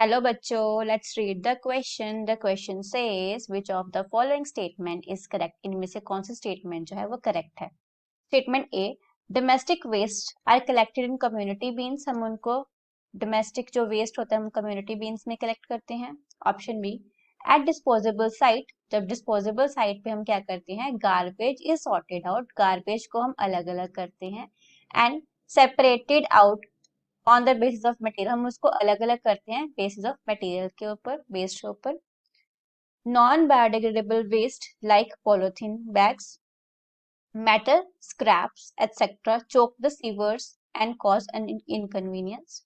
Hello बच्चों, let's read the question. The question says which of the following statement is correct. इनमें से कौन सी statement जो है वो करेक्ट है. Statement A, domestic waste are collected in community bins. हम उनको डोमेस्टिक जो वेस्ट होता है हम कम्युनिटी बीन्स में कलेक्ट करते हैं. Option B, at disposable site. जब डिस्पोजेबल साइट पे हम क्या करते हैं, garbage is sorted out. Garbage को हम अलग अलग करते हैं. And separated out on the basis of material. हम उसको अलग अलग करते हैं बेसिस ऑफ मटेरियल के ऊपर, वेस्ट के ऊपर. Non biodegradable waste like polythene bags, metal scraps etc. choke the sewers and cause an inconvenience.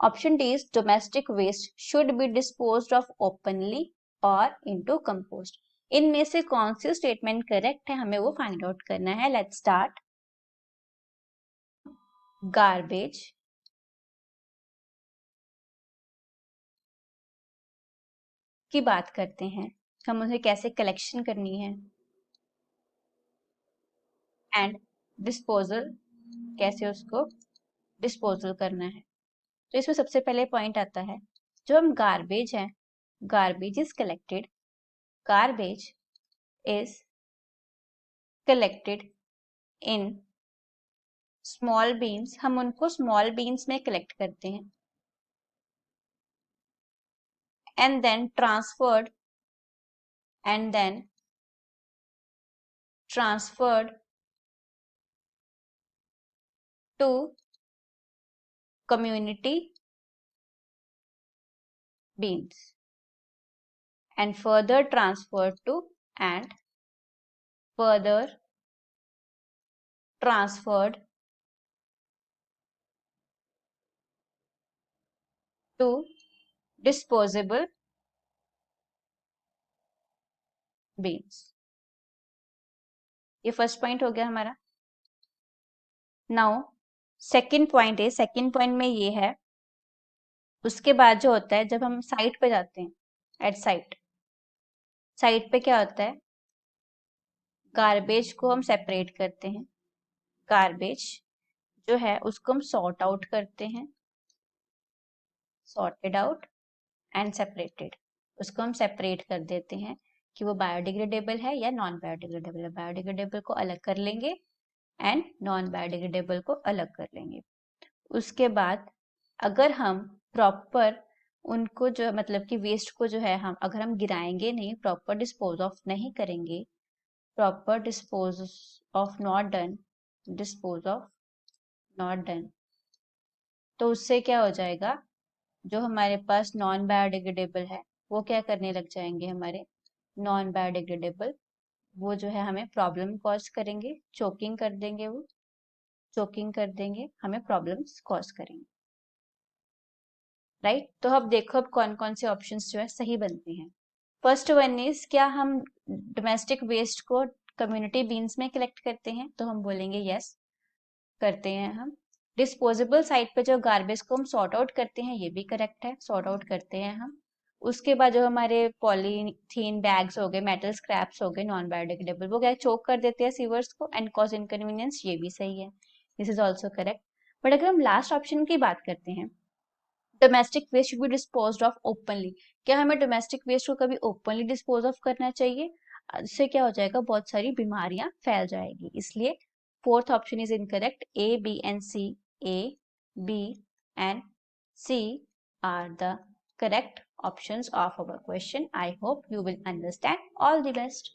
Option D is domestic waste should be disposed of openly or into compost. इनमें से कौन सी statement correct है हमें वो find out करना है. Let's start. Garbage की बात करते हैं, हम उसे कैसे कलेक्शन करनी है. एंड डिस्पोजल, कैसे उसको डिस्पोजल करना है. तो इसमें सबसे पहले पॉइंट आता है, जो हम गार्बेज है, garbage is collected, garbage is collected in small bins. हम उनको स्मॉल बीन्स में कलेक्ट करते हैं. And then transferred to community beans and further transferred to disposable beans. ये फर्स्ट पॉइंट हो गया हमारा. नाउ सेकंड पॉइंट है, सेकंड पॉइंट में ये है, उसके बाद जो होता है जब हम साइट पे जाते हैं, एट साइट, साइट पे क्या होता है, गार्बेज को हम सेपरेट करते हैं. गार्बेज जो है उसको हम सॉर्ट आउट करते हैं, सॉर्टेड आउट एंड सेपरेटेड. उसको हम सेपरेट कर देते हैं कि वो बायोडिग्रेडेबल है या नॉन बायोडिग्रेडेबल है. बायोडिग्रेडेबल को अलग कर लेंगे एंड नॉन बायोडिग्रेडेबल को अलग कर लेंगे. उसके बाद अगर हम प्रॉपर उनको जो मतलब कि वेस्ट को जो है हम अगर हम गिराएंगे नहीं, प्रॉपर डिस्पोज ऑफ नहीं करेंगे, proper dispose of not done, dispose of not done, तो उससे क्या हो जाएगा, जो हमारे पास नॉन बायोडिग्रेडेबल है वो क्या करने लग जाएंगे, हमारे नॉन बायोडिग्रेडेबल वो जो है हमें प्रॉब्लम कॉज करेंगे, चोकिंग कर देंगे, वो चोकिंग कर देंगे, हमें प्रॉब्लम्स कॉज करेंगे. राइट तो अब देखो अब कौन कौन से ऑप्शंस जो है सही बनते हैं. फर्स्ट वन इज, क्या हम डोमेस्टिक वेस्ट को कम्युनिटी बीन्स में कलेक्ट करते हैं, तो हम बोलेंगे यस करते हैं हम. डिस्पोजेबल साइट पे जो गार्बेज को हम सॉर्ट आउट करते हैं, ये भी करेक्ट है, सॉर्ट आउट करते हैं हम. उसके बाद जो हमारे पॉलीथीन बैग्स हो गए, मेटल स्क्रैप्स हो गए नॉन बायोडिग्रेडेबल, वो क्या चोक कर देते हैं सीवर्स को एंड कॉज इनकन्वीनियंस, ये भी सही है, this is also correct. But अगर हम लास्ट ऑप्शन की बात करते हैं, domestic waste should be disposed of openly, क्या हमें डोमेस्टिक वेस्ट को कभी ओपनली डिस्पोज ऑफ करना चाहिए, इससे क्या हो जाएगा, बहुत सारी बीमारियां फैल जाएगी. इसलिए fourth option is incorrect. A B and C, A B and C are the correct options of our question. I hope you will understand. All the best.